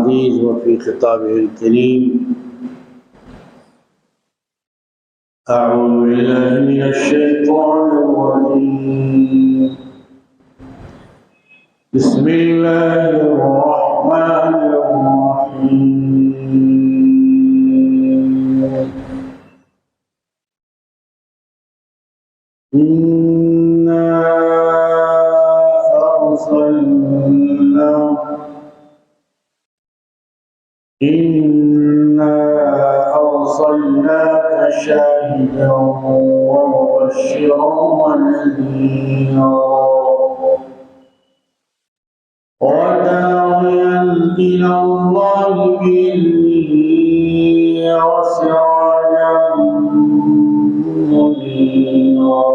العزيز وفي خطابه الكريم. أعوذ بالله من الشيطان الرجيم. بسم الله الرحمن الرحيم. إنا أرسلناك شاهدا ومبشرا ونذيرا وداعيا إلى الله بإذنه وسراجا منيرا.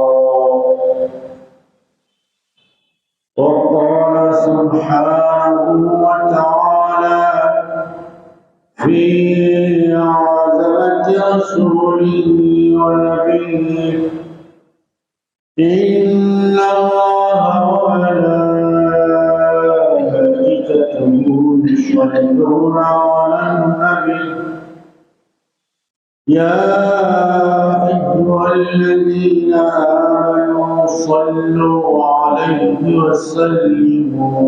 وقال سبحانه وتعالى في عظمة رسوله ونبيه: إن الله وملائكته يصلون على النبي يا أيها الذين آمنوا صلوا عليه وسلموا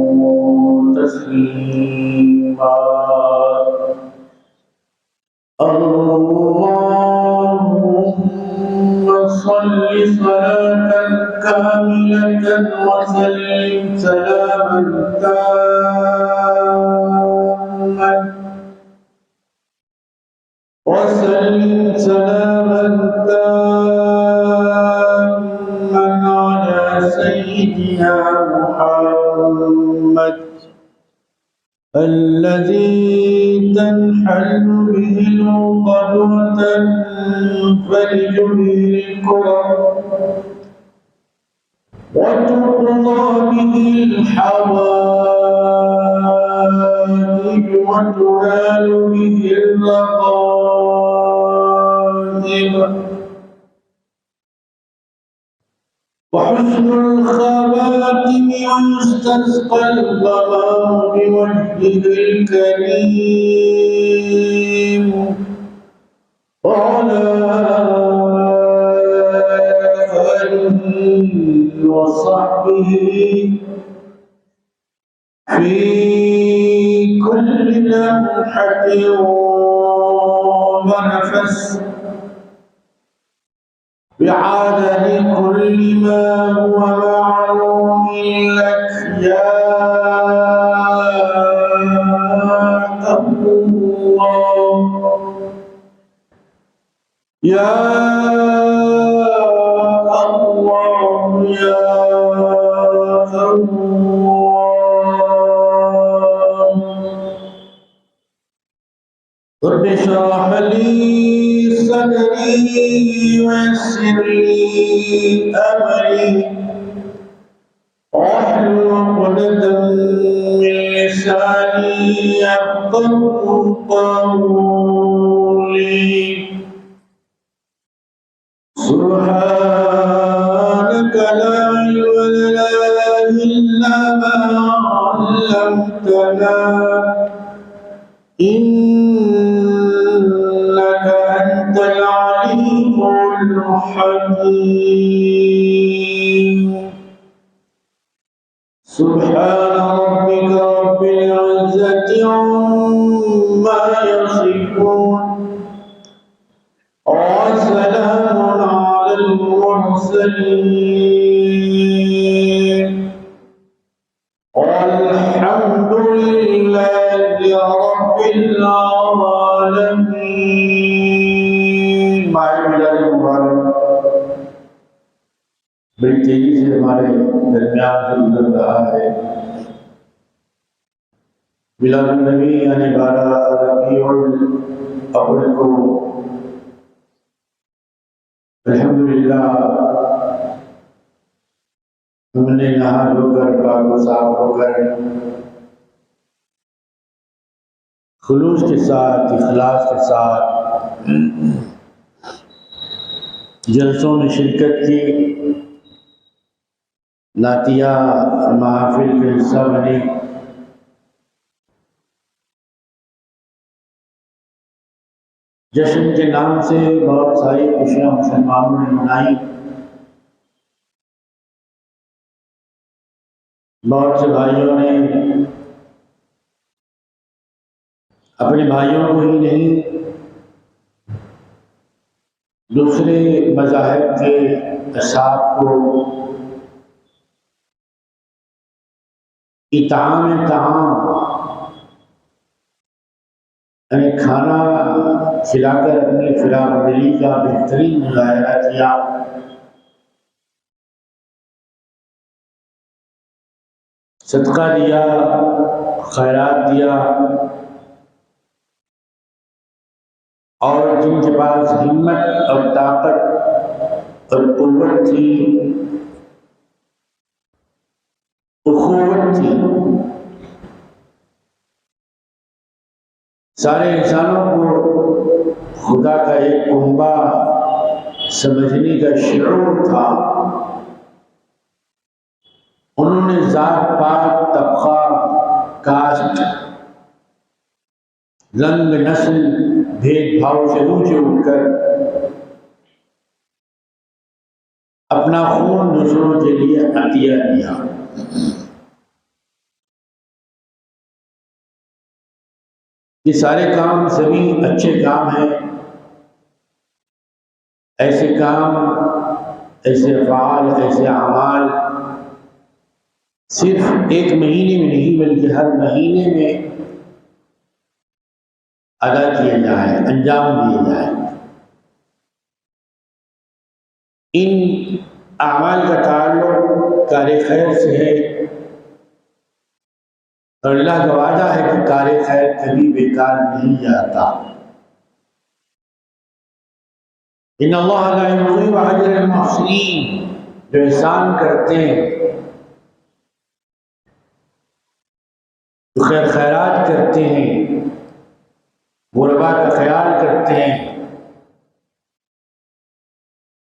تسليما. اللهم صل صلاة كاملة وسلم سلاما تاما على سيدنا محمد الذي تنحل به العقد وتنفرج به الكرب وتقضى به الحوائج وتنال به الرغائب وحسن الخواتم ويستسقى الغمام بوجهه الكريم وعلى آله وصحبه في كل لمحة ونفس بعدد كل ما هو معلوم لك يا الله يا الله يا الله. رب اشرح لي صدري ويسر لي أمري واحلل عقدة من لساني يفقهوا قولي. سبحانك لا علم لنا إلا ما علمتنا إنك أنت العليم الحكيم. سبحان ربك رب العزة عما يصفون وسلام على المرسلين والحمد لله رب العالمين. بڑی تیزی سے ہمارے درمیان سے گزر رہا ہے میلاد النبی یعنی 12 ربیع الاول کو الحمدللہ ہم نے نہا دھو کر پاک و صاف ہو کر خلوص کے ساتھ اخلاص کے ساتھ جلسوں میں شرکت کی، نعتیہ محافل کے حصہ بنی، جشن کے نام سے بہت ساری خوشیاں مسلمانوں نے منائی. بہت سے بھائیوں نے اپنے بھائیوں کو ہی نہیں دوسرے مذاہب کے اصحاب کو اطعام طعام یعنی کھانا کھلا کر اپنی فراق دلی کا بہترین مظاہرہ کیا. صدقہ دیا، خیرات دیا، اور جن کے پاس ہمت اور طاقت اور قوت تھی، اخوت تھی، سارے انسانوں کو خدا کا ایک کنبہ سمجھنے کا شعور تھا. انہوں نے ذات پات، طبقہ، کاسٹ، رنگ، نسل، بھید بھاؤ سے اونچے اٹھ کر اپنا خون دوسروں کے لیے عطیہ دیا. یہ سارے کام سبھی اچھے کام ہیں. ایسے کام، ایسے افعال، ایسے اعمال صرف ایک مہینے میں نہیں بلکہ ہر مہینے میں ادا کیے جائیں، انجام دیے جائیں. ان اعمال کا تعلق کار خیر سے ہے، اور اللہ کا وعدہ ہے کہ کار خیر کبھی بیکار نہیں جاتا. ان اللہ لا یضيع اجر المحسنین، جو احسان کرتے ہیں، جو خیر خیرات کرتے ہیں، غربا کا خیال کرتے ہیں،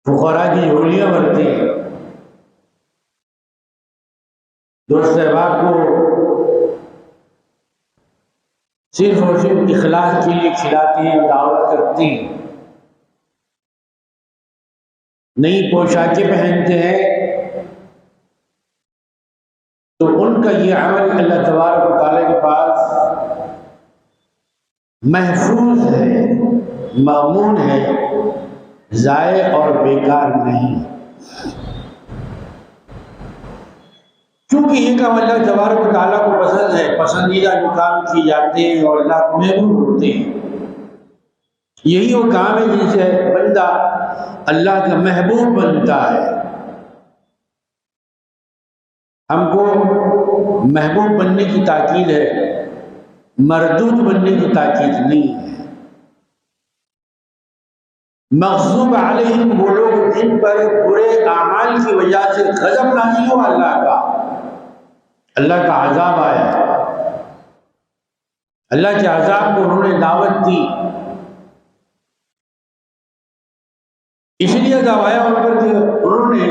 فقراء کی جھولیاں بھرتے ہیں، دوست احباب کو صرف اور صرف اخلاص کے لیے کھلاتے ہیں، دعوت کرتے ہیں، نئی پوشاکیں پہنتے ہیں، تو ان کا یہ عمل اللہ تبارک و تعالیٰ کے پاس محفوظ ہے، مامون ہے، ضائع اور بیکار نہیں. کیونکہ یہ کام اللہ تبارک و تعالیٰ کو پسند ہے، پسندیدہ جو کام کیے جاتے ہیں اور اللہ کو محبوب ہوتے ہیں، یہی وہ کام ہے جن سے بندہ اللہ کا محبوب بنتا ہے. ہم کو محبوب بننے کی تاکید ہے، مردود بننے کی تاکید نہیں ہے. مغضوب علیہم وہ لوگ جن پر برے اعمال کی وجہ سے غضب نازل ہوا اللہ کا عذاب آیا، اللہ کے عذاب کو انہوں نے دعوت دی، اس لیے عذاب آیا ان پر کہ انہوں نے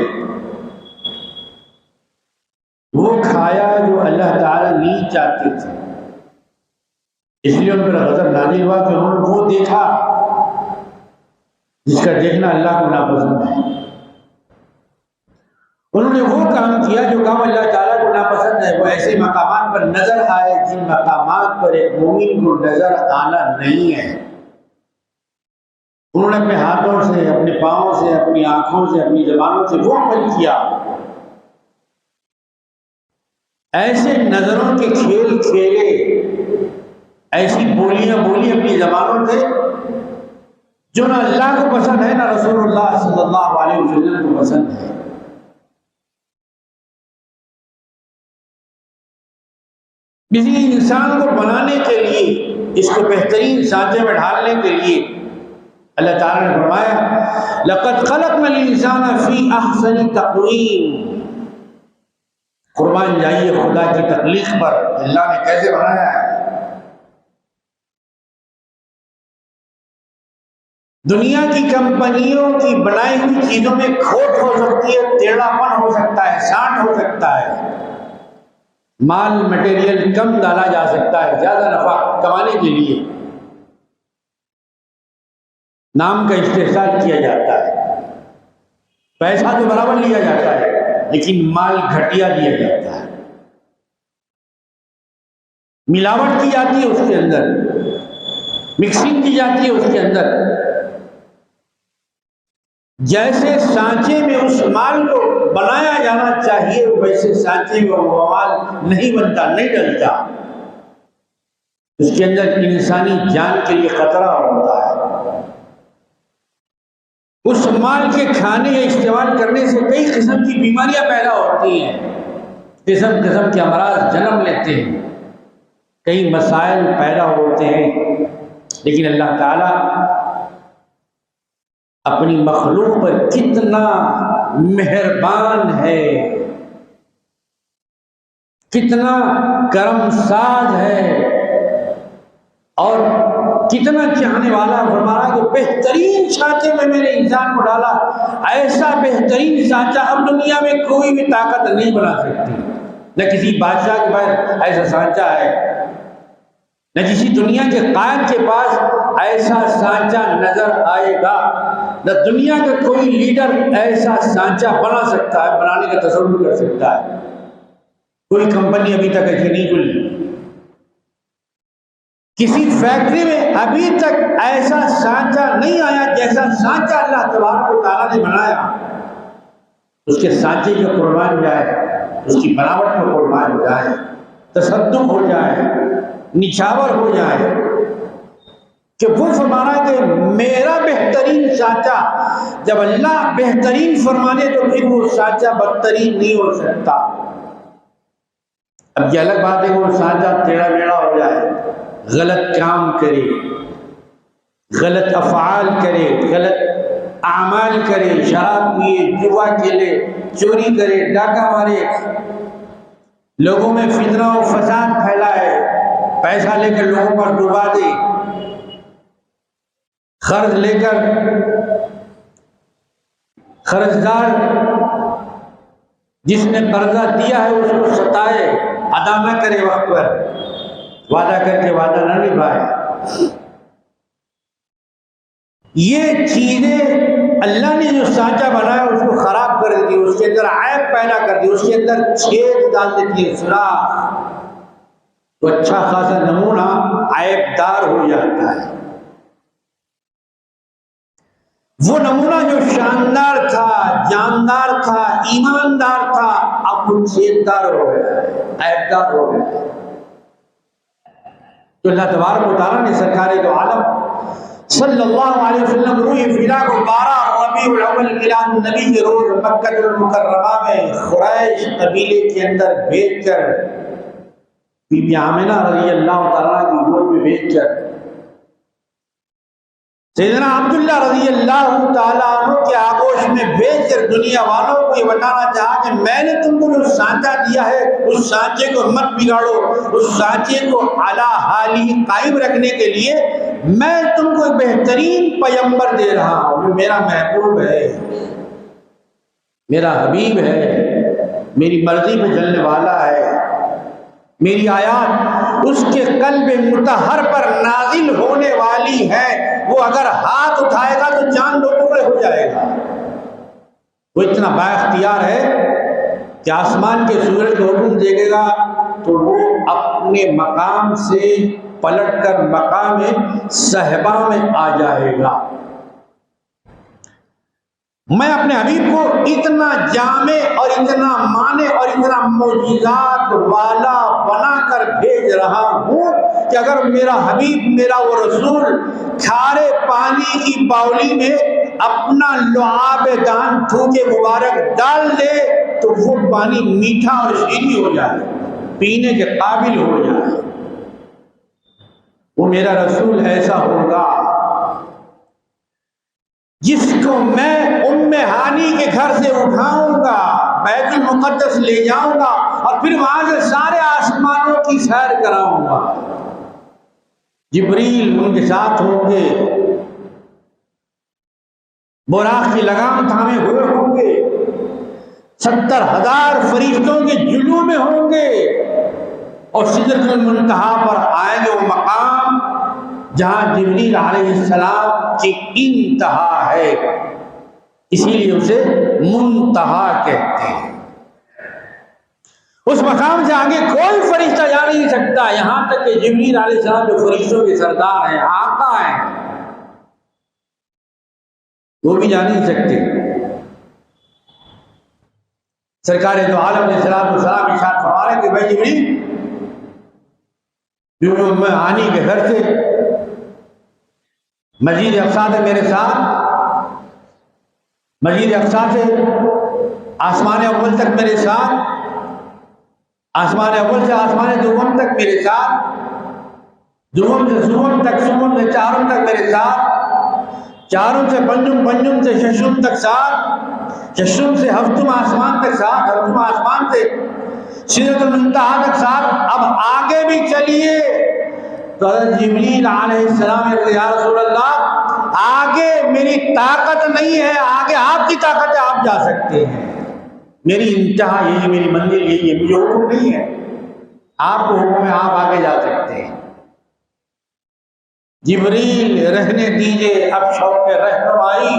وہ کھایا جو اللہ تعالیٰ نہیں چاہتے تھے. اس لیے ان پر غضب نازل ہوا کہ انہوں نے وہ دیکھا جس کا دیکھنا اللہ کو ناپسند ہے. انہوں نے وہ کام کیا جو کام اللہ تعالیٰ کو ناپسند ہے. وہ ایسے مقامات پر نظر آئے جن مقامات پر ایک مومن کو نظر آنا نہیں ہے. انہوں نے اپنے ہاتھوں سے، اپنے پاؤں سے، اپنی آنکھوں سے، اپنی زبانوں سے وہ عمل کیا، ایسے نظروں کے کھیل کھیلے، ایسی بولیاں بولی اپنی زبانوں سے جو نہ اللہ کو پسند ہے، نہ رسول اللہ صلی اللہ علیہ وسلم کو پسند ہے. کسی انسان کو بنانے کے لیے، اس کو بہترین سانچے میں ڈھالنے کے لیے اللہ تعالیٰ نے فرمایا لَقَدْ خَلَقْنَا الْإِنسَانَ فِي أَحْسَنِ تَقْوِيمٍ. قربان جائیے خدا کی تخلیق پر، اللہ نے کیسے بنایا ہے. دنیا کی کمپنیوں کی بنائی ہوئی چیزوں میں کھوٹ ہو سکتی ہے، ٹیڑھا پن ہو سکتا ہے، سانٹ ہو سکتا ہے، مال مٹیریل کم ڈالا جا سکتا ہے زیادہ نفع کمانے کے لیے. نام کا استحصال کیا جاتا ہے، پیسہ تو برابر لیا جاتا ہے لیکن مال گھٹیا دیا جاتا ہے، ملاوٹ کی جاتی ہے اس کے اندر، مکسنگ کی جاتی ہے اس کے اندر۔ جیسے سانچے میں اس مال کو بنایا جانا چاہیے ویسے سانچے میں وہ مال نہیں بنتا، نہیں ڈلتا، اس کے اندر انسانی جان کے لیے خطرہ ہوتا ہے۔ اس مال کے کھانے یا استعمال کرنے سے کئی قسم کی بیماریاں پیدا ہوتی ہیں، قسم قسم کے امراض جنم لیتے ہیں، کئی مسائل پیدا ہوتے ہیں، لیکن اللہ تعالیٰ اپنی مخلوق پر کتنا مہربان ہے، کتنا کرم ساز ہے اور کتنا چاہنے والا، فرمایا کہ بہترین سانچے میں میرے انسان کو ڈالا، ایسا بہترین سانچہ اب دنیا میں کوئی بھی طاقت نہیں بنا سکتی، نہ کسی بادشاہ کے پاس ایسا سانچہ ہے، نہ کسی دنیا کے قائد کے پاس ایسا سانچہ نظر آئے گا، نہ دنیا کا کوئی لیڈر ایسا سانچہ بنا سکتا ہے، بنانے کا تصور کر سکتا ہے۔ کوئی کمپنی ابھی تک ایسی نہیں کھلی، کسی فیکٹری میں ابھی تک ایسا سانچہ نہیں آیا جیسا سانچہ اللہ تبارک و تعالیٰ نے بنایا۔ اس کے سانچے جو قربان جائے، اس کی بناوٹ میں قربان جائے، تصدق ہو جائے، نچھاور ہو جائے، کہ وہ فرمانا کہ میرا بہترین سانچہ، جب اللہ بہترین فرمانے تو پھر وہ سانچہ بدترین نہیں ہو سکتا۔ اب یہ الگ بات ہے کہ وہ سانچہ ٹیڑھا میڑھا ہو جائے، غلط کام کرے، غلط افعال کرے، غلط اعمال کرے، شراب پیے، جوا کھیلے، چوری کرے، ڈاکہ مارے، لوگوں میں فتنہ و فساد پھیلائے، پیسہ لے کر لوگوں پر ڈبا دے، قرض لے کر قرضدار جس نے قرضہ دیا ہے اس کو ستائے، ادا نہ کرے وقت پر، وعدہ کر کے وعدہ نہ نبھائے۔ یہ چیزیں اللہ نے جو سانچہ بنایا اس کو خراب کر دیتی، اس کے اندر عیب پیدا کر دی، اس کے اندر چھید ڈال دیتی ہے، سوراخ، تو اچھا خاصا نمونہ عیب دار ہو جاتا ہے۔ وہ نمونہ جو شاندار تھا، جاندار تھا، ایماندار تھا، اب وہ چھیددار ہو گیا ہے، عیب دار ہو گیا ہے۔ تو اللہ تبارک و تعالیٰ نے سرکار دو عالم صلی اللہ علیہ وسلم روح فدا کو 12 ربیع الاول میلاد النبی کے روز مکہ المکرمہ میں قریش قبیلے کے اندر بھیج کر، بی بی آمنہ رضی اللہ تعالیٰ کی گود میں بھیج کر، سیدنا عبداللہ رضی اللہ تعالیٰ عنہ کے آغوش میں بھیج کر دنیا والوں کو یہ بتانا چاہا کہ میں نے تم کو جو سانچہ دیا ہے اس سانچے کو مت بگاڑو، اس سانچے کو اعلیٰ حالی قائم رکھنے کے لیے میں تم کو ایک بہترین پیغمبر دے رہا ہوں جو میرا محبوب ہے، میرا حبیب ہے، میری مرضی میں چلنے والا ہے، میری آیات اس کے قلب مطہر پر نازل ہونے والی ہے، وہ اگر ہاتھ اٹھائے گا تو چاند دو ٹکڑے ہو جائے گا۔ وہ اتنا با اختیار ہے کہ آسمان کے سورج کو حکم دے گا تو وہ اپنے مقام سے پلٹ کر مقام صحبہ میں آ جائے گا۔ میں اپنے حبیب کو اتنا جامع اور اتنا مانے اور اتنا معجزات والا بنا کر بھیج رہا ہوں کہ اگر میرا حبیب، میرا وہ رسول کھارے پانی کی باولی میں اپنا لعاب دان تھوکے مبارک ڈال دے تو وہ پانی میٹھا اور شیریں ہو جائے، پینے کے قابل ہو جائے۔ وہ میرا رسول ایسا ہوگا جس کو میں ام ہانی کے گھر سے اٹھاؤں گا، بیت المقدس لے جاؤں گا اور پھر وہاں سے سارے آسمانوں کی سیر کراؤں گا۔ جبریل ان کے ساتھ ہوں گے، براق کی لگام تھامے ہوئے ہوں گے، 70,000 فرشتوں کے جلووں میں ہوں گے اور سدرۃ المنتہا پر آئیں گے، وہ مقام جہاں جبریل علیہ السلام کی انتہا ہے، اسی لیے اسے منتہا کہتے ہیں۔ اس مقام سے آگے کوئی فرشتہ جا نہیں سکتا، یہاں تک کہ جبریل علیہ السلام جو فرشتوں کے سردار ہیں، آقا ہیں، وہ بھی جا نہیں سکتے۔ سرکار دو عالم علیہ السلام ارشاد فرما رہے کہ بھائی جبریل جو میں آنی کے گھر سے مسجد اقصیٰ سے میرے ساتھ، مسجد اقصیٰ سے آسمان اول تک میرے ساتھ، آسمان اول سے آسمان دوم تک میرے ساتھ، دوم سے سوم تک، سوم سے چارم تک میرے ساتھ، چارم سے پنجم، پنجم سے ششم تک ساتھ، ششم سے ہفتم آسمان تک ساتھ، ہفتم آسمان سے سدرۃ المنتہا تک ساتھ۔ اب آگے بھی چلیے تو حضرت جبریل علیہ السلام نے یا رسول اللہ آگے میری طاقت نہیں ہے، آگے آپ کی طاقت ہے، آپ جا سکتے ہیں، میری انتہا یہی، میری منزل یہی ہے، مجھے حکم نہیں ہے، آپ کو حکم ہے، آپ آگے جا سکتے ہیں۔ جبریل رہنے دیجئے، اب شوق رہنمائی،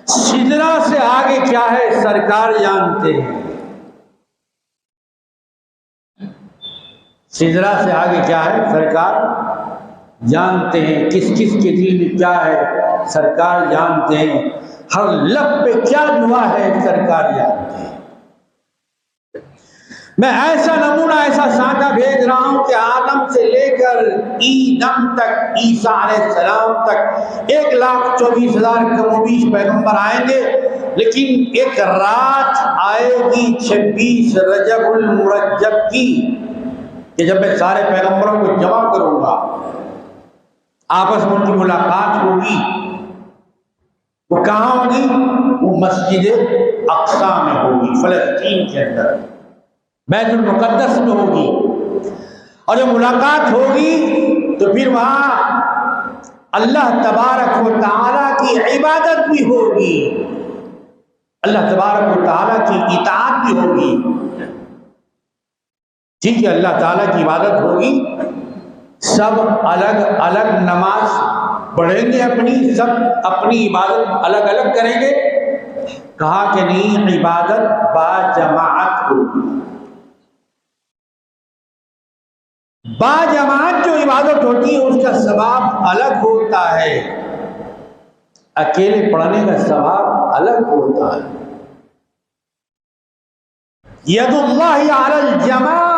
سدرہ سے آگے کیا ہے سرکار جانتے ہیں، سدرہ سے آگے کیا ہے سرکار جانتے ہیں، کس کس کے دل میں کیا ہے سرکار جانتے ہیں، ہر لب پہ کیا دعا ہے سرکار جانتے ہیں۔ میں ایسا نمونہ، ایسا سانچہ بھیج رہا ہوں کہ آدم سے لے کر ایدم تک، عیسیٰ علیہ السلام تک 1,24,000 کم و بیش پیغمبر آئیں گے، لیکن ایک رات آئے گی 26 رجب المرجب کی کہ جب میں سارے پیغمبروں کو جمع کروں گا، آپس میں ان کی ملاقات ہوگی، وہ کہاں ہوگی؟ وہ مسجد اقصیٰ میں ہوگی، فلسطین کے اندر، بیت المقدس میں ہوگی، اور جب ملاقات ہوگی تو پھر وہاں اللہ تبارک و تعالیٰ کی عبادت بھی ہوگی، اللہ تبارک و تعالیٰ کی اطاعت بھی ہوگی، ٹھیک ہے، اللہ تعالیٰ کی عبادت ہوگی، سب الگ الگ نماز پڑھیں گے، اپنی سب اپنی عبادت الگ الگ کریں گے، کہا کہ نہیں، عبادت با جماعت ہوگی، با جماعت جو عبادت ہوتی ہے اس کا ثواب الگ ہوتا ہے، اکیلے پڑھنے کا ثواب الگ ہوتا ہے۔ ید اللہ علی الجماع،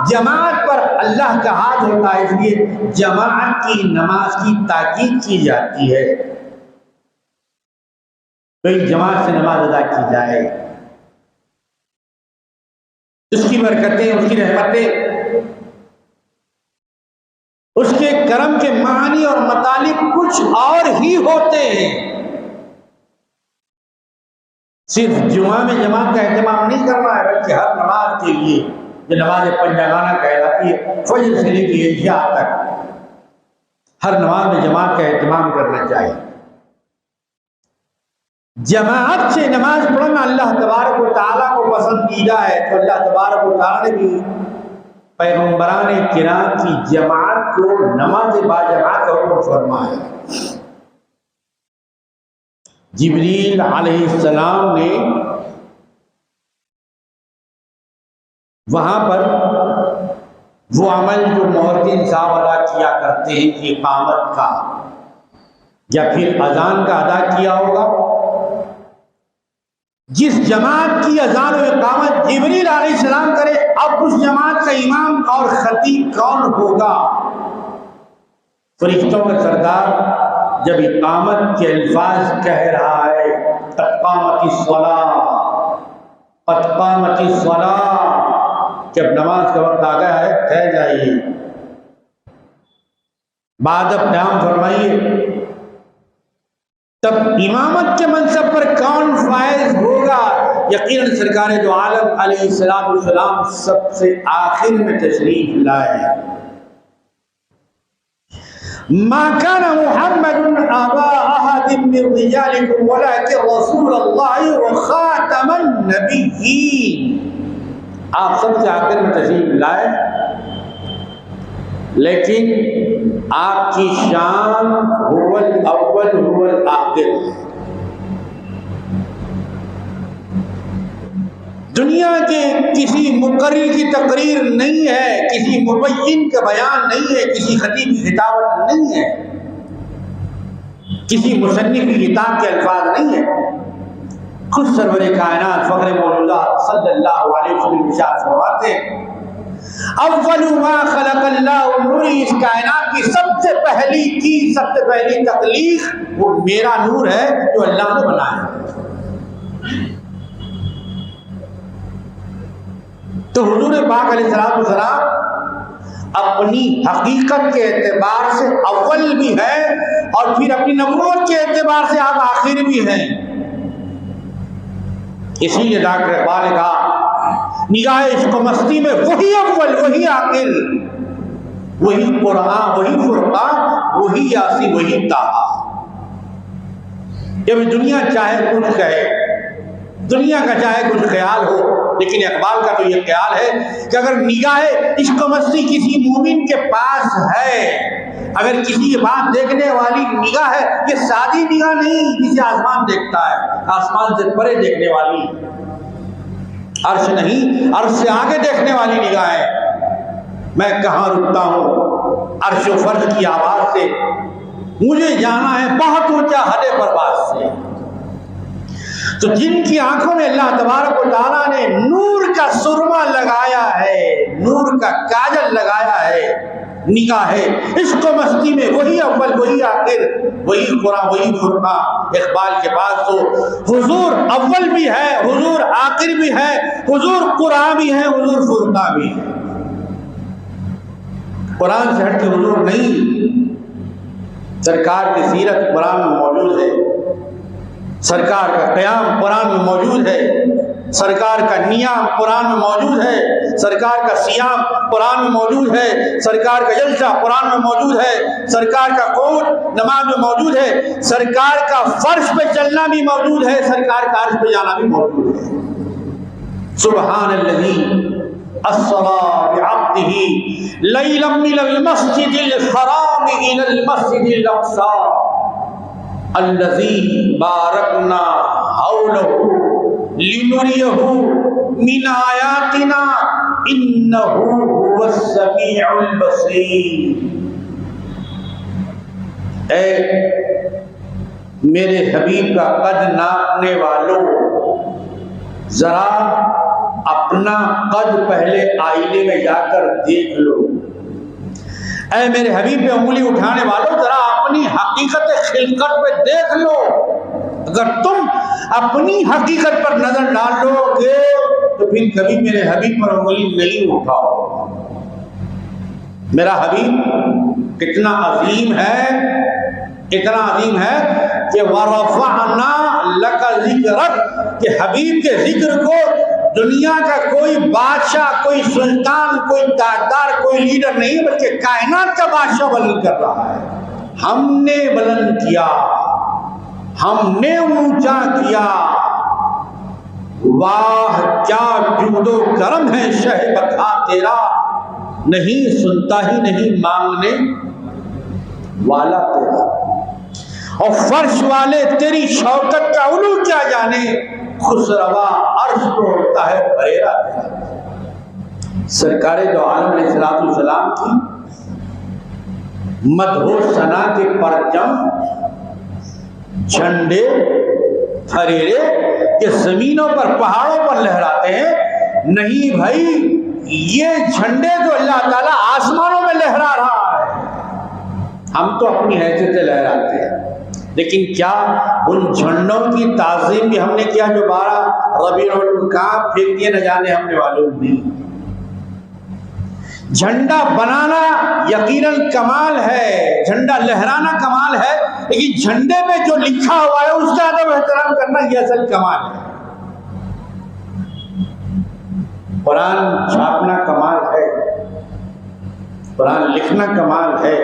جماعت پر اللہ کا ہاتھ ہوتا ہے، اس لیے جماعت کی نماز کی تاکید کی جاتی ہے، کوئی جماعت سے نماز ادا کی جائے، اس کی برکتیں، اس کی رحمتیں، اس کے کرم کے معانی اور مطالب کچھ اور ہی ہوتے ہیں۔ صرف جمعہ میں جماعت کا اہتمام نہیں کرنا ہے، بلکہ ہر نماز کے لیے، جو نماز پنجگانہ کہلاتی ہے، فجر سے لے کے عشاء تک، ہر نماز میں جماعت کا اہتمام کرنا چاہیے۔ جماعت سے نماز پڑھنا اللہ تبارک و تعالیٰ کو پسندیدہ ہے، تو اللہ تبارک و تعالیٰ نے بھی پیغمبران کرام کی جماعت کو نماز باجماعت کا حکم فرمایا۔ جبریل علیہ السلام نے وہاں پر وہ عمل جو مؤذن صاحب ادا کیا کرتے ہیں، اقامت کا یا پھر اذان کا ادا کیا ہوگا، جس جماعت کی اذان و اقامت جبریل علیہ السلام کرے، اب اس جماعت کا امام اور خطیب کون ہوگا؟ فرشتوں کا سردار جب اقامت کے الفاظ کہہ رہا ہے، قد قامت الصلاۃ، قد قامت الصلاۃ، جب نماز کا وقت آ گیا ہے ٹھہر جائیے، بعد قیام فرمائیے، تب امامت کے منصب پر کون فائز ہوگا؟ یقیناً سرکار دو عالم علیہ السلام سب سے آخر میں تشریف لائے۔ ما كان محمد ابا احد من رجالكم ولكن رسول الله وخاتم النبيين، آپ سب سے آخر میں تشریف لائے، لیکن آپ کی شان هو الاول هو الآخر. دنیا کے کسی مقرر کی تقریر نہیں ہے، کسی مبین کا بیان نہیں ہے، کسی خطیب کی خطابت نہیں ہے، کسی مصنف کی کتاب کے الفاظ نہیں ہے. خود سرور کائنات فخر موجودات صلی اللہ علیہ وسلم ارشاد فرماتے ہیں اول ما خلق اللہ نور، اس کائنات کی سب سے پہلی چیز، سب سے پہلی تخلیق وہ میرا نور ہے جو اللہ نے بنایا. تو حضور پاک علیہ السلام اپنی حقیقت کے اعتبار سے اول بھی ہے اور پھر اپنی نبوت کے اعتبار سے آپ آخر بھی ہیں. اسی لیے ڈاکٹر اقبال نے کہا نگاہ عشق و مستی میں وہی اول وہی آخر، وہی قرآن وہی فرقان وہی یاسی وہی طٰہٰ. جب دنیا چاہے کچھ کہے، دنیا کا چاہے کچھ خیال ہو، لیکن اقبال کا تو یہ خیال ہے کہ اگر نگاہ عشق و مستی کسی مومن کے پاس ہے، اگر کسی بات دیکھنے والی نگاہ ہے، یہ سادی نگاہ نہیں جسے آسمان دیکھتا ہے، آسمان سے پرے دیکھنے والی، عرش نہیں عرش سے آگے دیکھنے والی نگاہ ہے. میں کہاں رکتا ہوں عرش و فرش کی آواز سے، مجھے جانا ہے بہت اونچا حد پرواز سے. تو جن کی آنکھوں میں اللہ تبارک و تعالیٰ نے نور کا سرما لگایا ہے، نور کا کاجل لگایا ہے، نگاہ ہے عشق و مستی میں وہی اول وہی آخر، وہی قرآن وہی فرقان. اقبال کے پاس تو حضور اول بھی ہے، حضور آخر بھی ہے، حضور قرآن بھی ہے، حضور فرقان بھی ہے. قرآن سے ہٹ کے حضور نہیں. سرکار کی سیرت قرآن میں موجود ہے، سرکار کا قیام قرآن میں موجود ہے، سرکار کا نیام قرآن میں موجود ہے، سرکار کا سیام قرآن میں موجود ہے، سرکار کا جلسہ قرآن میں موجود ہے، سرکار کا قول نماز میں موجود ہے، سرکار کا فرش پہ چلنا بھی موجود ہے، سرکار کا عرش پہ جانا بھی موجود ہے. سبحان الذی اسری بعبدہ لیلا من المسجد الحرام الی المسجد الاقصی الذی بارکنا حولہ لنریہ من آیاتنا انہ هو السمیع البصیر. اے میرے حبیب کا قد ناپنے والوں، ذرا اپنا قد پہلے آئینے میں جا کر دیکھ لو. اے میرے حبیب پہ انگلی اٹھانے والوں، ذرا اپنی حقیقت خلقت پہ دیکھ لو. اگر تم اپنی حقیقت پر نظر ڈال لو گے تو پھر کبھی میرے حبیب پر انگلی نہیں اٹھاؤ. میرا حبیب کتنا عظیم ہے، اتنا عظیم ہے کہ وَرَفَعْنَا لَكَ ذِكْرَكَ، کہ حبیب کے ذکر کو دنیا کا کوئی بادشاہ، کوئی سلطان، کوئی تاجدار، کوئی لیڈر نہیں بلکہ کائنات کا بادشاہ بلند کر رہا ہے. ہم نے بلند کیا، ہم نے اونچا کیا. واہ کیا جود و کرم ہے شہ بخا تیرا، نہیں سنتا ہی نہیں مانگنے والا تیرا. اور فرش والے تیری شوکت کا علو کیا جانے، خسروا عرش کو ہوتا ہے بریرا تیرا. سرکار دو عالم علیہ السلام کی مدح و ثنا کے پرچم، جھنڈے، پھریرے یہ زمینوں پر پہاڑوں پر لہراتے ہیں. نہیں بھائی، یہ جھنڈے جو اللہ تعالیٰ آسمانوں میں لہرا رہا ہے، ہم تو اپنی حیثیت سے لہراتے ہیں، لیکن کیا ان جھنڈوں کی تعظیم بھی ہم نے کیا جو 12 ربیع الاول پھینک دیے نہ جانے ہم نے معلوم نہیں. جھنڈا بنانا یقیناً کمال ہے، جھنڈا لہرانا کمال ہے، لیکن جھنڈے پہ جو لکھا ہوا ہے اس کا ادب احترام کرنا یہ اصل کمال ہے. قرآن چھاپنا کمال ہے، قرآن لکھنا کمال ہے،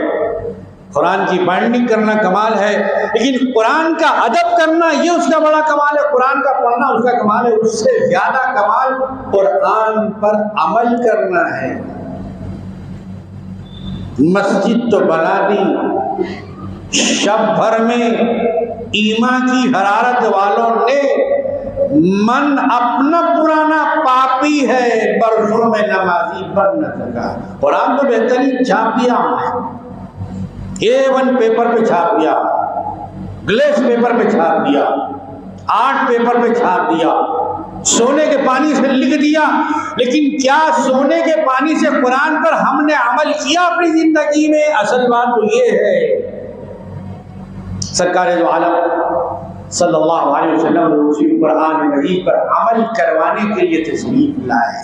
قرآن کی بائنڈنگ کرنا کمال ہے، لیکن قرآن کا ادب کرنا یہ اس کا بڑا کمال ہے. قرآن کا پڑھنا اس کا کمال ہے. اس سے زیادہ کمال قرآن پر عمل کرنا ہے. مسجد تو بنا دی، شب بھر میں ایمان کی حرارت والوں نے من اپنا پرانا پاپی ہے، برسوں میں نمازی بن نہ سکا۔ قرآن تو بہترین چھاپ دیا ہم نے، A1 پیپر پہ چھاپ دیا، گلیس پیپر پہ چھاپ دیا، 8 پیپر پہ چھاپ دیا، سونے کے پانی سے لکھ دیا، لیکن کیا سونے کے پانی سے قرآن پر ہم نے عمل کیا اپنی زندگی میں؟ اصل بات تو یہ ہے سرکار دو عالم صلی اللہ علیہ وسلم نے اسی قرآن مجید پر عمل کروانے کے لیے تشریف لائے،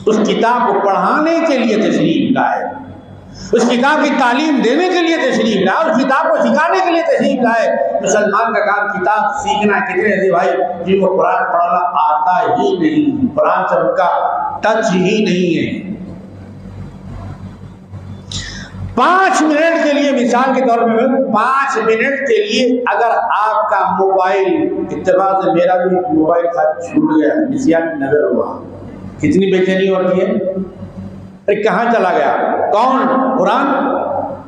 اس کتاب کو پڑھانے کے لیے تشریف لائے، اس کتاب کی تعلیم دینے کے لیے تشریف لائے، اس کتاب کو سکھانے کے لیے تشریف لائے۔ مسلمان کا کام کتاب سیکھنا، کتنے ایسے بھائی جن کو قرآن پڑھنا آتا ہی نہیں، قرآن سے ان کا ٹچ ہی نہیں ہے۔ 5 منٹ کے لیے، مثال کے طور پہ 5 منٹ کے لیے اگر آپ کا موبائل، اتفاق سے میرا بھی موبائل چھوٹ گیا، نسیان نظر ہوا، کتنی بے چینی ہوتی ہے، ارے کہاں چلا گیا؟ کون؟ قرآن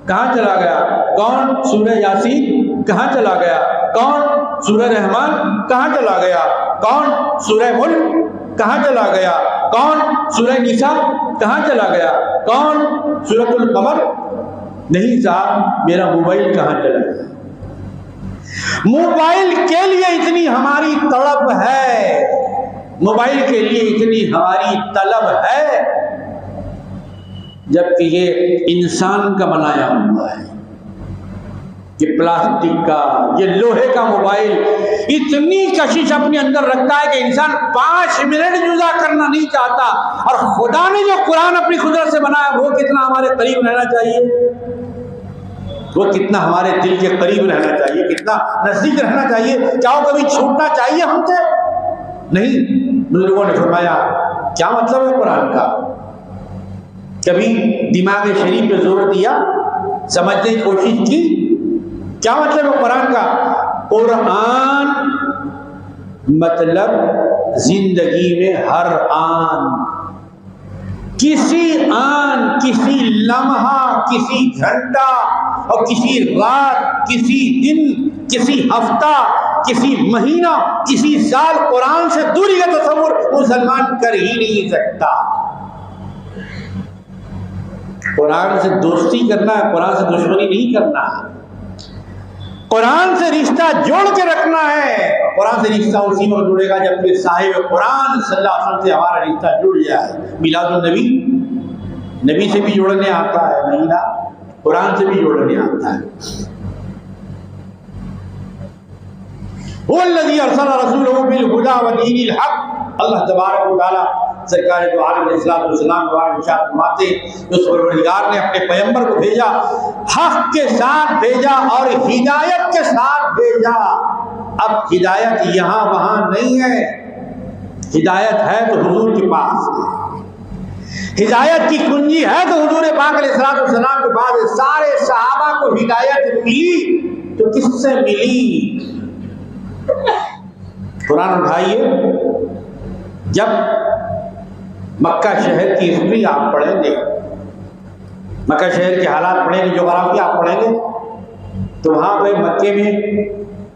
کہاں چلا گیا؟ کون؟ سورہ یاسین کہاں چلا گیا؟ کون؟ سورہ رحمان کہاں چلا گیا؟ کون؟ سورہ ملک کہاں چلا گیا؟ کون؟ سورہ نساء کہاں چلا گیا؟ کون؟ سورۃ القمر؟ نہیں صاحب، میرا موبائل کہاں چلا گیا؟ موبائل کے لیے اتنی ہماری طلب ہے، موبائل کے لیے اتنی ہماری طلب ہے، جبکہ یہ انسان کا بنایا ہوا ہے، یہ پلاسٹک کا، یہ لوہے کا موبائل اتنی کشش اپنے اندر رکھتا ہے کہ انسان 5 منٹ جدا کرنا نہیں چاہتا، اور خدا نے جو قرآن اپنی قدرت سے بنایا وہ کتنا ہمارے قریب رہنا چاہیے، وہ کتنا ہمارے دل کے قریب رہنا چاہیے، کتنا نزدیک رہنا چاہیے، کیا وہ کبھی چھوٹنا چاہیے ہم سے؟ نہیں۔ بزرگوں نے فرمایا کیا مطلب ہے قرآن کا؟ کبھی دماغ شریف پہ زور دیا، سمجھنے کی کوشش کی، کیا مطلب ہے قرآن کا؟ قرآن مطلب زندگی میں ہر آن، کسی آن، کسی لمحہ، کسی گھنٹہ اور کسی رات، کسی دن، کسی ہفتہ، کسی مہینہ، کسی سال قرآن سے دوری کا تصور مسلمان کر ہی نہیں سکتا۔ قرآن سے دوستی کرنا ہے، قرآن سے دشمنی نہیں کرنا، قرآن سے رشتہ جوڑ کے رکھنا ہے۔ قرآن سے رشتہ اسی وقت جڑے گا جب کہ صاحب قرآن صلی اللہ علیہ وسلم سے ہمارا رشتہ جڑ جائے۔ میلاد النبی، نبی سے بھی جوڑنے آتا ہے، مہینہ قرآن سے بھی جوڑنے آتا ہے۔ هو الذي ارسل رسوله بالهدى ودين الحق، اللہ تبارک و تعالیٰ سرکار دو عالم علیہ السلام کو ارشاد فرماتے اس پروردگار نے اپنے پیغمبر کو بھیجا، حق کے ساتھ بھیجا اور ہدایت کے ساتھ بھیجا۔ اب ہدایت یہاں وہاں نہیں ہے، ہدایت ہے تو حضور کے پاس ہے، ہدایت کی کنجی ہے تو حضور پاک علیہ السلام کے پاس ہے۔ سارے صحابہ کو ہدایت ملی تو کس سے ملی؟ قرآن اٹھائیے، جب مکہ شہر کی ہسٹری آپ پڑھیں گے، مکہ شہر کے حالات پڑھیں گے، جغرافیہ آپ پڑھیں گے، تو وہاں پہ مکے میں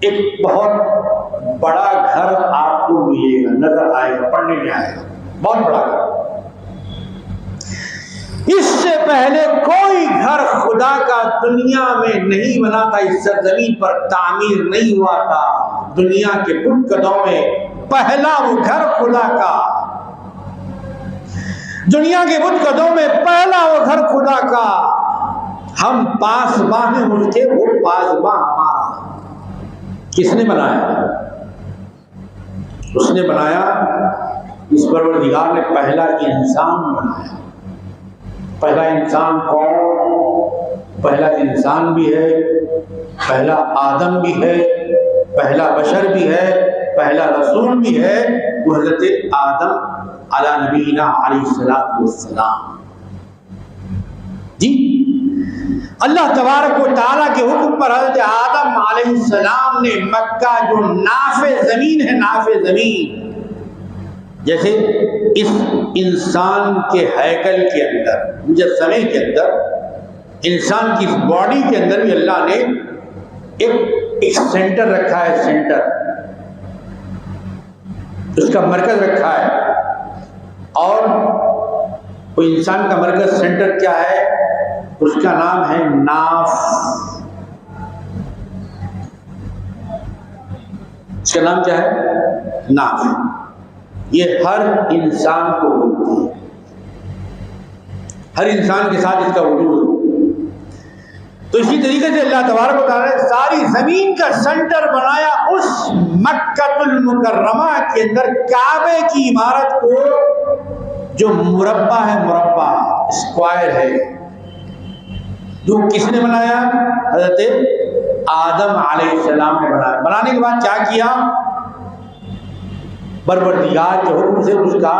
ایک بہت بڑا گھر آپ کو ملے گا، نظر آئے گا، پڑھنے میں آئے گا، بہت بڑا گھر۔ اس سے پہلے کوئی گھر خدا کا دنیا میں نہیں بنا تھا، اس سرزمین پر تعمیر نہیں ہوا تھا۔ دنیا کے بت قدوں میں پہلا وہ گھر خدا کا، دنیا کے بت قدوں میں پہلا وہ گھر خدا کا۔ ہم پاسباں ہیں ان کے، وہ پاسباں ہمارا۔ کس نے بنایا؟ اس نے بنایا، اس پروردگار نے پہلا انسان بنایا۔ پہلا انسان کون؟ پہلا انسان بھی ہے، پہلا آدم بھی ہے، پہلا بشر بھی ہے، پہلا رسول بھی ہے، وہ حضرت آدم علی نبینا علیہ السلام۔ جی اللہ تبارک و تعالیٰ کے حکم پر حضرت آدم علیہ السلام نے مکہ جو نافع زمین ہے، نافع زمین، جیسے اس انسان کے ہیکل کے اندر، مجسمے کے اندر انسان کی باڈی کے اندر بھی اللہ نے ایک سینٹر رکھا ہے، سینٹر اس کا مرکز رکھا ہے، اور وہ انسان کا مرکز سینٹر کیا ہے؟ اس کا نام ہے ناف۔ اس کا نام کیا ہے؟ ناف۔ یہ ہر انسان کو ہوتی ہے، ہر انسان کے ساتھ اس کا وجود ہے۔ تو اسی طریقے سے اللہ تبارک و تعالیٰ نے ساری زمین کا سینٹر بنایا اس مکۃ المکرمہ کے اندر کعبے کی عمارت کو، جو مربع ہے، مربع اسکوائر ہے، جو کس نے بنایا؟ حضرت آدم علیہ السلام نے بنایا۔ بنانے کے بعد کیا کیا؟ پروردگار کے حکم سے اس کا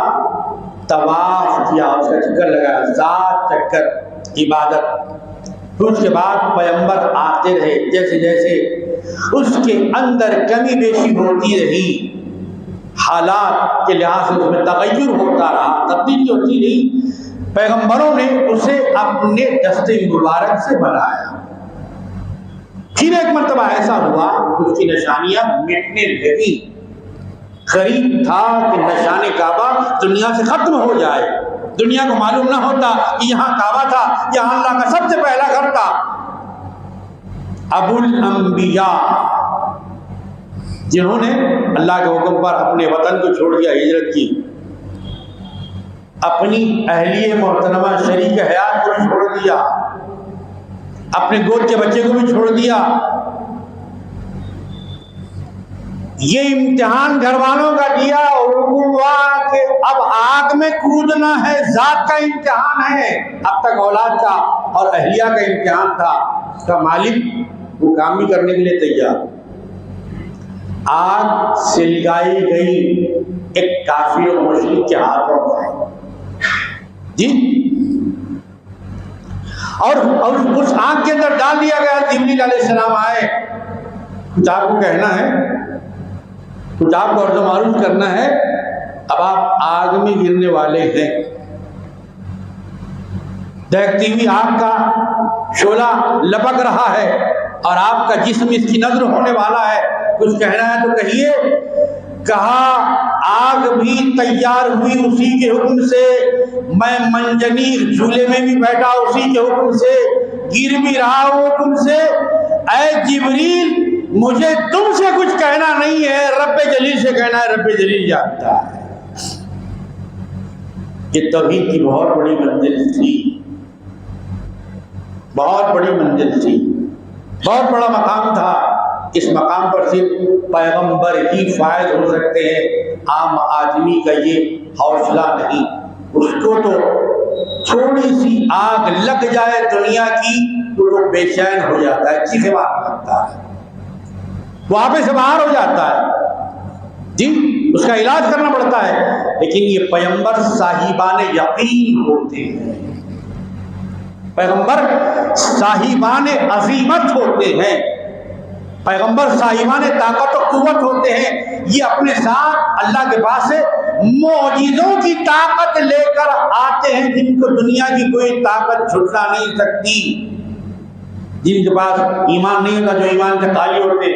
طواف کیا، اس کا چکر لگایا، 7 چکر عبادت۔ پھر اس کے بعد پیغمبر آتے رہے، جیسے جیسے اس کے اندر کمی بیشی ہوتی رہی، حالات کے لحاظ سے اس میں تغیر ہوتا رہا، تبدیلی ہوتی رہی، پیغمبروں نے اسے اپنے دست مبارک سے بنایا۔ پھر ایک مرتبہ ایسا ہوا اس کی نشانیاں مٹنے لگی، قریب تھا کہ نشان کعبہ دنیا سے ختم ہو جائے، دنیا کو معلوم نہ ہوتا کہ یہاں کعبہ تھا، یہاں اللہ کا سب سے پہلا گھر تھا۔ ابو الانبیاء، جنہوں نے اللہ کے حکم پر اپنے وطن کو چھوڑ دیا، ہجرت کی، اپنی اہلیہ محترمہ شریک حیات کو بھی چھوڑ دیا، اپنے گود کے بچے کو بھی چھوڑ دیا۔ یہ امتحان گھر والوں کا دیا، ہوا کہ اب آگ میں کودنا ہے، ذات کا امتحان ہے، اب تک اولاد کا اور اہلیہ کا امتحان تھا، اس کا مالک وہ کام بھی کرنے کے لیے تیار۔ آگ سے لگائی گئی ایک کافر و مشرک کے ہاتھوں میں، جی، اور اس آگ کے اندر ڈال دیا گیا۔ جبریل علیہ السلام آئے، کچھ آپ کو کہنا ہے، کچھ آپ کو عرض و معروف کرنا ہے، اب آپ آگ میں گرنے والے ہیں۔ دیکھتی ہوئی آگ کا شعلہ لپک رہا ہے اور آپ کا جسم اس کی نظر ہونے والا ہے، کچھ کہنا ہے تو کہیے۔ کہا آگ بھی تیار ہوئی اسی کے حکم سے، میں منجنیق جھولے میں بھی بیٹھا اسی کے حکم سے، گر بھی رہا ہوں حکم سے۔ اے جبریل، مجھے تم سے کچھ کہنا نہیں ہے، رب جلیل سے کہنا ہے، رب جلیل جانتا ہے۔ یہ توحید کی بہت بڑی منزل تھی، بہت بڑی منزل تھی، بہت بڑا مقام تھا۔ اس مقام پر صرف پیغمبر ہی فائز ہو سکتے ہیں، عام آدمی کا یہ حوصلہ نہیں۔ اس کو تو تھوڑی سی آگ لگ جائے دنیا کی تو وہ بے چین ہو جاتا ہے، چیخے مارنے لگتا ہے، وہاں پہ سے باہر ہو جاتا ہے، جی، اس کا علاج کرنا پڑتا ہے۔ لیکن یہ پیغمبر صاحبان یقین ہوتے ہیں، پیغمبر صاحبان عظیمت ہوتے ہیں، پیغمبر صاحبان طاقت و قوت ہوتے ہیں۔ یہ اپنے ساتھ اللہ کے پاس سے معجزوں کی طاقت لے کر آتے ہیں، جن کو دنیا کی کوئی طاقت چھٹا نہیں سکتی، جن کے پاس ایمان نہیں ہوتا، جو ایمان سے خالی ہوتے،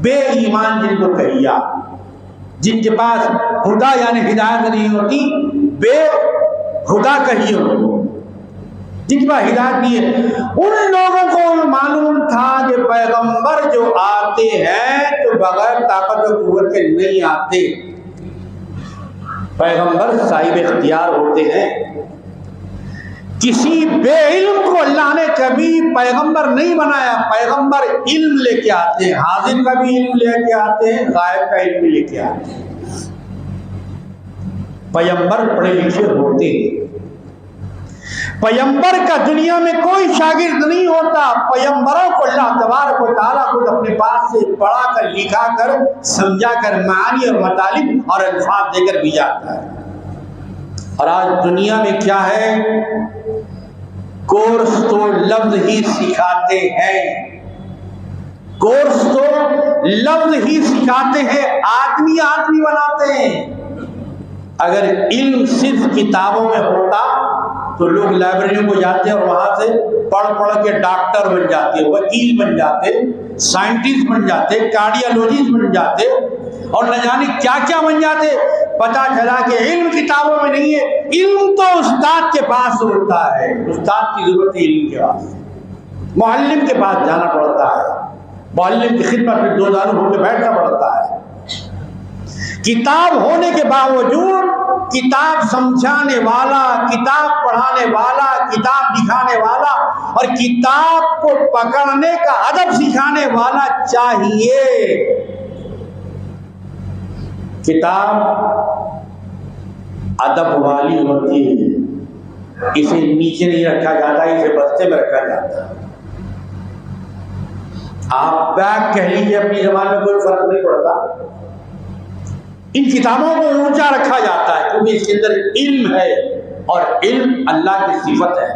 بے ایمان جن کو کہیا، جن کے پاس خدا یعنی ہدایت نہیں ہوتی، بے خدا کہیے ہو، جن کے پاس ہدایت نہیں ہے۔ ان لوگوں کو معلوم تھا کہ پیغمبر جو آتے ہیں تو بغیر طاقت و قوت کے نہیں آتے، پیغمبر صاحب اختیار ہوتے ہیں۔ کسی بے علم کو اللہ نے کبھی پیغمبر نہیں بنایا، پیغمبر علم لے کے آتے ہیں، حاضر کا بھی علم لے کے آتے ہیں، غائب کا علم لے کے آتے ہیں۔ پیغمبر پڑھے لکھے ہوتے ہیں، پیغمبر کا دنیا میں کوئی شاگرد نہیں ہوتا، پیغمبروں کو اللہ تبارک و تعالیٰ خود اپنے پاس سے پڑھا کر، لکھا کر، سمجھا کر، معانی اور مطالب اور الفاظ دے کر بھی جاتا ہے۔ اور آج دنیا میں کیا ہے، کورس تو لفظ ہی سکھاتے ہیں، کورس تو لفظ ہی سکھاتے ہیں، آدمی آدمی بناتے ہیں۔ اگر علم صرف کتابوں میں ہوتا تو لوگ لائبریریوں کو جاتے اور وہاں سے پڑھ پڑھ کے ڈاکٹر بن جاتے، وکیل بن جاتے، سائنٹسٹ بن جاتے، کارڈیالوجسٹ بن جاتے اور نہ جانے کیا کیا بن جاتے۔ پتا چلا کہ علم کتابوں میں نہیں ہے، علم تو استاد کے پاس ہوتا ہے۔ استاد کی ضرورت ہے علم کے واسطے، معلم کے پاس جانا پڑتا ہے، معلم کی خدمت میں دو دانوں ہو کے بیٹھنا پڑتا ہے۔ کتاب ہونے کے باوجود کتاب سمجھانے والا، کتاب پڑھانے والا، کتاب دکھانے والا اور کتاب کو پکڑنے کا ادب سکھانے والا چاہیے۔ کتاب ادب والی ہوتی ہے، اسے نیچے نہیں رکھا جاتا، اسے بستے میں رکھا جاتا ہے۔ آپ بیگ کہہ لیجیے، اپنی زبان میں کوئی فرق نہیں پڑتا۔ ان کتابوں کو اونچا رکھا جاتا ہے کیونکہ اس کے اندر علم ہے، اور علم اللہ کی صفت ہے۔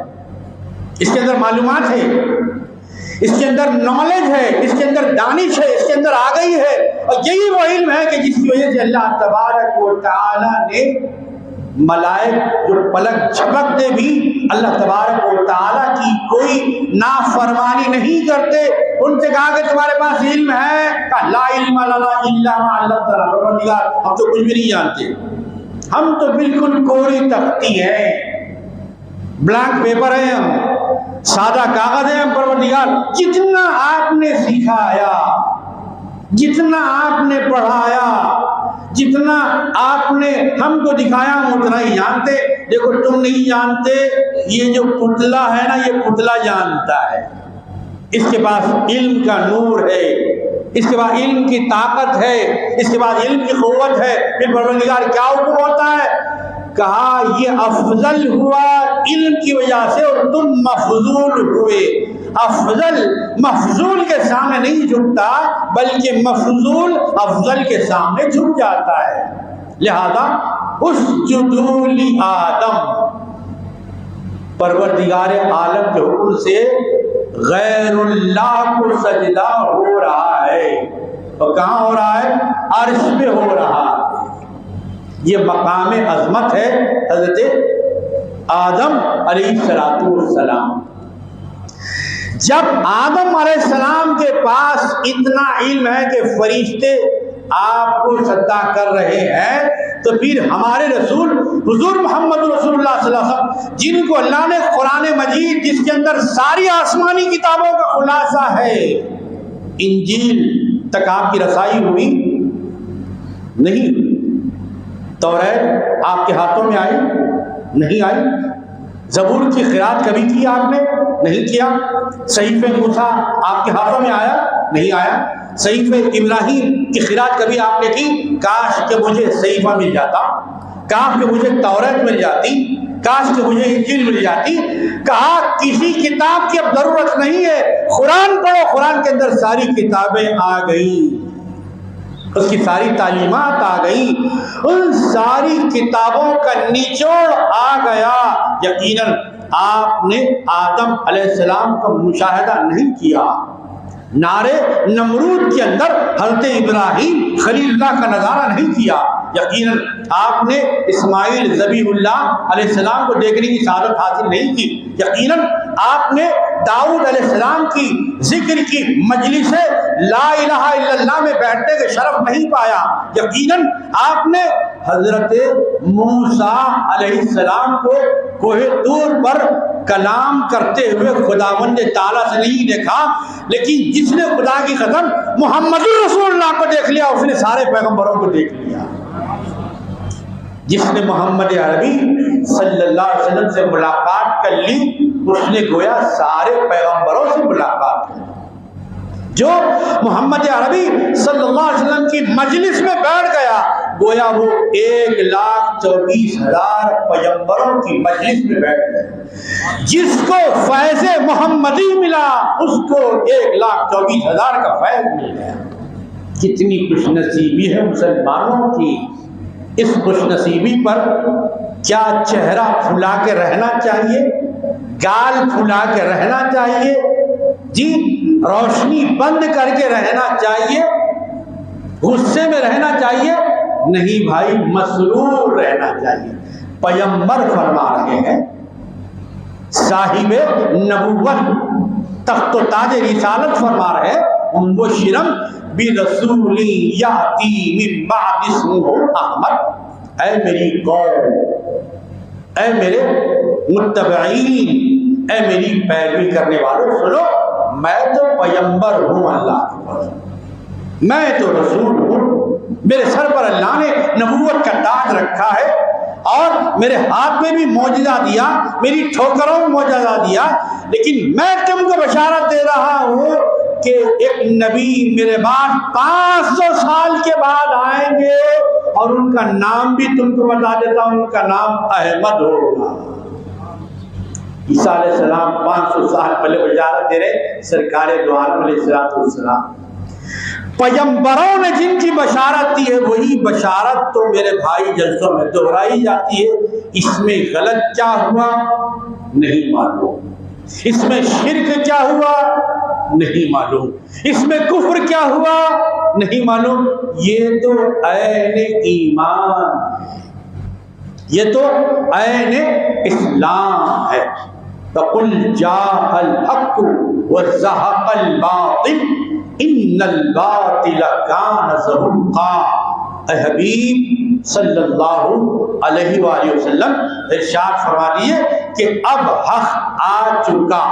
اس کے اندر معلومات ہے، اس کے اندر نالج ہے، اس کے اندر دانش ہے، اس کے اندر آگئی ہے، اور یہی وہ علم ہے کہ جس کی وجہ سے اللہ تبارک و تعالی نے ملائک جو پلک جھپکتے بھی اللہ تبارک و تعالیٰ کی کوئی نافرمانی نہیں کرتے، ان سے کہا کہ تمہارے پاس علم ہے؟ کہا لا علم لنا الا ما علمتنا، پروردگار ہم تو کچھ بھی نہیں جانتے، ہم تو بالکل کوری تختی ہیں، بلینک پیپر ہیں، ہم سادہ کاغذ ہیں، ہم پروردگار جتنا آپ نے سکھایا، جتنا آپ نے پڑھایا، جتنا آپ نے ہم کو دکھایا ہم اتنا ہی جانتے۔ دیکھو تم نہیں جانتے، یہ جو پتلا ہے نا، یہ پتلا جانتا ہے، اس کے پاس علم کا نور ہے، اس کے بعد علم کی طاقت ہے، اس کے بعد علم کی قوت ہے۔ پھر پروردگار کیا حکم ہوتا ہے؟ کہا یہ افضل ہوا علم کی وجہ سے اور تم مفضول ہوئے۔ افضل مفضول کے سامنے نہیں جھکتا، بلکہ مفضول افضل کے سامنے جھک جاتا ہے۔ لہذا اسجدوا لآدم، پروردگار عالم کے حکم سے غیر اللہ کو سجدہ ہو رہا ہے، اور کہاں ہو رہا ہے؟ عرش پہ ہو رہا ہے۔ یہ مقام عظمت ہے حضرت آدم علیہ السلام۔ جب آدم علیہ السلام کے پاس اتنا علم ہے کہ فرشتے آپ کو سجدہ کر رہے ہیں، تو پھر ہمارے رسول حضور محمد رسول اللہ صلی اللہ علیہ وسلم، جن کو اللہ نے قرآن مجید جس کے اندر ساری آسمانی کتابوں کا خلاصہ ہے، انجیل تک آپ کی رسائی ہوئی نہیں؟ توریت آپ کے ہاتھوں میں آئی نہیں آئی؟ زبور کی قرات کبھی کی آپ نے؟ نہیں کیا۔ صحیفہ موسیٰ آپ کے ہاتھوں میں آیا نہیں آیا؟ صحیفہ ابراہیم کی قرات کبھی آپ نے کی؟ کاش کہ مجھے صحیفہ مل جاتا، کاش کہ مجھے توریت مل جاتی، کاش کہ مجھے انجیل مل جاتی۔ کہا کسی کتاب کی اب ضرورت نہیں ہے، قرآن پڑھو، قرآن کے اندر ساری کتابیں آ گئیں، اس کی ساری تعلیمات آ گئی، ان ساری کتابوں کا نچوڑ آ گیا۔ یقیناً آپ نے آدم علیہ السلام کا مشاہدہ نہیں کیا، نارے نمرود کے اندر حضرت ابراہیم خلیل اللہ کا نظارہ نہیں کیا، یقیناً آپ نے اسماعیل ذبیح اللہ علیہ السلام کو دیکھنے کی سعادت حاصل نہیں کی، یقیناً آپ نے داؤد علیہ السلام کی ذکر کی مجلس لا الہ الا اللہ میں بیٹھنے کے شرف نہیں پایا، یقیناً آپ نے حضرت موسیٰ علیہ السلام کو کوہ طور پر کلام کرتے ہوئے خداوند تعالیٰ سے نہیں دیکھا، لیکن جس نے خدا کی قسم محمد رسول اللہ کو دیکھ لیا، اس نے سارے پیغمبروں کو دیکھ لیا۔ جس نے محمد عربی صلی اللہ علیہ وسلم سے ملاقات کر لی، اس نے گویا سارے پیغمبروں سے ملاقات کی۔ جو محمد عربی صلی اللہ علیہ وسلم کی مجلس میں بیٹھ گیا، گویا وہ 1,24,000 پیغمبروں کی مجلس میں بیٹھ گئے۔ جس کو فیض محمدی ملا، اس کو 1,24,000 کا فیض مل گیا۔ کتنی خوش نصیبی ہے مسلمانوں کی۔ اس خوش نصیبی پر کیا چہرہ پھلا کے رہنا چاہیے، گال پھلا کے رہنا چاہیے، جی روشنی بند کر کے رہنا چاہیے، غصے میں رہنا چاہیے؟ نہیں بھائی، مسرور رہنا چاہیے۔ پیغمبر فرما رہے ہیں صاحب نبوت تخت و تاج رسالت فرما رہے مبشرا برسول یاتی من بعد اسمہ احمد۔ اے میری قوم، اے میرے متبعین، اے میری پیروی کرنے والوں، سنو، میں تو پیغمبر ہوں اللہ کے پاس، میں تو رسول ہوں، میرے سر پر اللہ نے نبوت کا تاج رکھا ہے اور میرے ہاتھ میں بھی معجزہ دیا، میری ٹھوکروں میں معجزہ دیا، لیکن میں تم کو بشارت دے رہا ہوں کہ ایک نبی میرے بعد 500 سال کے بعد آئیں گے اور ان کا نام بھی تم کو بتا دیتا ہوں، ان کا نام احمد ہوگا۔ عیسیٰ علیہ السلام 500 سال پہلے بشارت دے رہے سرکار دو عالم علیہ السلام۔ پیغمبروں نے جن کی بشارت دی ہے وہی بشارت تو میرے بھائی جلسوں میں دہرائی جاتی ہے۔ اس میں غلط کیا ہوا نہیں معلوم، اس میں شرک کیا ہوا نہیں معلوم، اس میں کفر کیا ہوا نہیں معلوم۔ یہ تو عین ایمان، یہ تو عین اسلام ہے۔ فَقُلْ جَاءَ الْحَقُّ وَزَهَقَ الْبَاطِلُ ان الباطل کان زہوقا۔ اے حبیب صلی اللہ علیہ وآلہ وسلم ارشاد فرما دیے کہ اب حق آ چکا،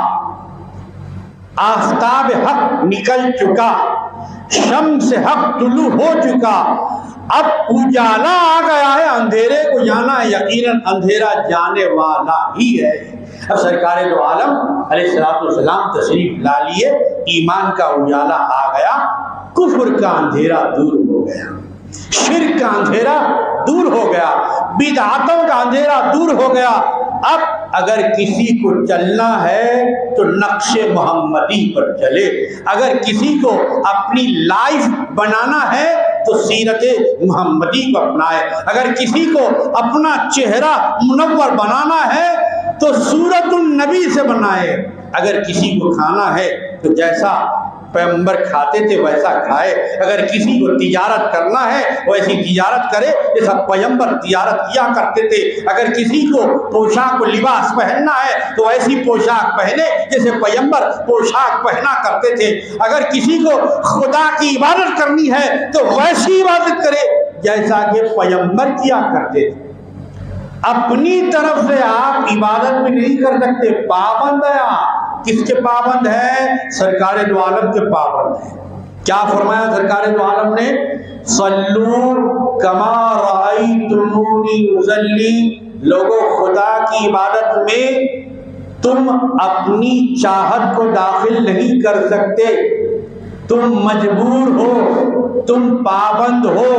آفتاب حق نکل چکا، شمس حق طلوع ہو چکا، اب اجالا آ گیا ہے، اندھیرے کو جانا یقیناً اندھیرا جانے والا ہی ہے۔ اب سرکار دو عالم علیہ السلام تشریف لا لیے، ایمان کا اجالا آ گیا، کفر کا اندھیرا دور ہو گیا، شرک کا اندھیرا دور ہو گیا، بدعتوں کا اندھیرا دور ہو گیا۔ اب اگر کسی کو چلنا ہے تو نقش محمدی پر چلے، اگر کسی کو اپنی لائف بنانا ہے تو سیرت محمدی کو اپنائے، اگر کسی کو اپنا چہرہ منور بنانا ہے تو سورت النبی سے بنائے، اگر کسی کو کھانا ہے تو جیسا پیغمبر کھاتے تھے ویسا کھائے، اگر کسی کو تجارت کرنا ہے ویسی تجارت کرے جیسا پیغمبر تجارت کیا کرتے تھے، اگر کسی کو پوشاک و لباس پہننا ہے تو ایسی پوشاک پہنے جیسے پیغمبر پوشاک پہنا کرتے تھے، اگر کسی کو خدا کی عبادت کرنی ہے تو ویسی عبادت کرے جیسا کہ پیغمبر کیا کرتے تھے۔ اپنی طرف سے آپ عبادت بھی نہیں کر سکتے، پابند ہے آپ۔ کس کے پابند ہیں؟ سرکار دو عالم کے پابند ہیں۔ کیا فرمایا سرکار دو عالم نے؟ صلو کما رأیتمونی اصلی۔ لوگوں، خدا کی عبادت میں تم اپنی چاہت کو داخل نہیں کر سکتے، تم مجبور ہو، تم پابند ہو،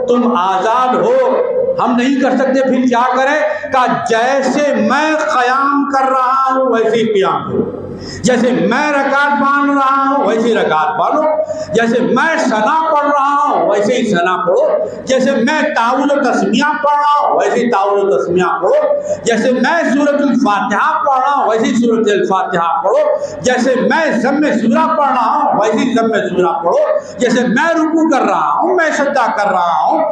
تم آزاد ہو، ہم نہیں کر سکتے۔ پھر کیا کریں؟ کہ جیسے میں قیام کر رہا ہوں ویسے قیام کرو، جیسے میں رکعت باندھ رہا ہوں ویسے رکعت باندھو، جیسے میں ثنا پڑھ رہا ہوں ویسے ہی ثنا پڑھو، جیسے میں تعوذ و تسمیہ پڑھ رہا ہوں ویسے ہی تعوذ و تسمیہ پڑھو، جیسے میں سورۃ الفاتحہ پڑھ رہا ہوں ویسے ہی سورۃ الفاتحہ پڑھو، جیسے میں ضم سورہ پڑھ رہا ہوں ویسے ہی ضم سورہ پڑھو، جیسے میں رکوع کر رہا ہوں، میں سجدہ کر رہا ہوں،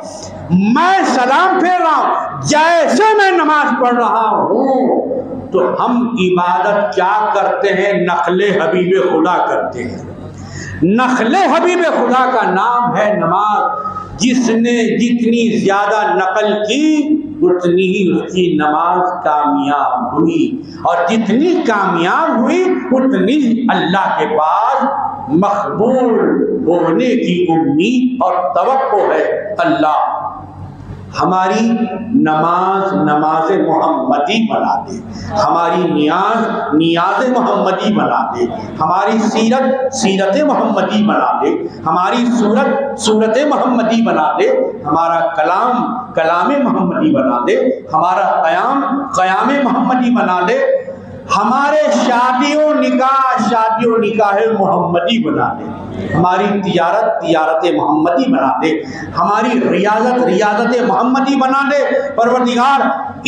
میں سلام پھیر رہا ہوں، جیسے میں نماز پڑھ رہا ہوں۔ تو ہم عبادت کیا کرتے ہیں؟ نقل حبیب خدا کرتے ہیں۔ نقل حبیب خدا کا نام ہے نماز۔ جس نے جتنی زیادہ نقل کی اتنی ہی اس کی نماز کامیاب ہوئی، اور جتنی کامیاب ہوئی اتنی اللہ کے پاس مقبول ہونے کی امید اور توقع ہے۔ اللہ ہماری نماز نماز محمدی بنا دے، ہماری نیاز نیاز محمدی بنا دے، ہماری سیرت سیرت محمدی بنا دے، ہماری صورت صورت محمدی بنا دے، ہمارا کلام کلام محمدی بنا دے، ہمارا قیام قیام محمدی بنا دے، ہمارے شادی و نکاح محمدی بنا دے، ہماری تجارت تجارت محمدی بنا دے، ہماری ریاضت محمدی بنا دے۔ پروردگار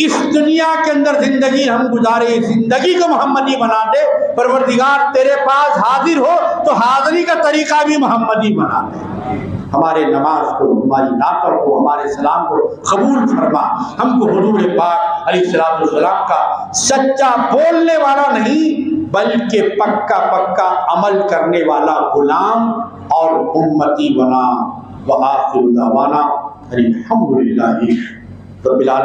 اس دنیا کے اندر زندگی ہم گزارے، زندگی کو محمدی بنا دے۔ پروردگار تیرے پاس حاضر ہو تو حاضری کا طریقہ بھی محمدی بنا دے۔ ہمارے نماز کو، ہماری نعتوں کو، ہمارے سلام کو قبول فرما. ہم کو حضور پاک علیہ الصلوۃ والسلام کا سچا بولنے والا نہیں بلکہ پکا پکا عمل کرنے والا غلام اور امتی بنا. وآخر دعوانا الحمدللہ رب العالمین.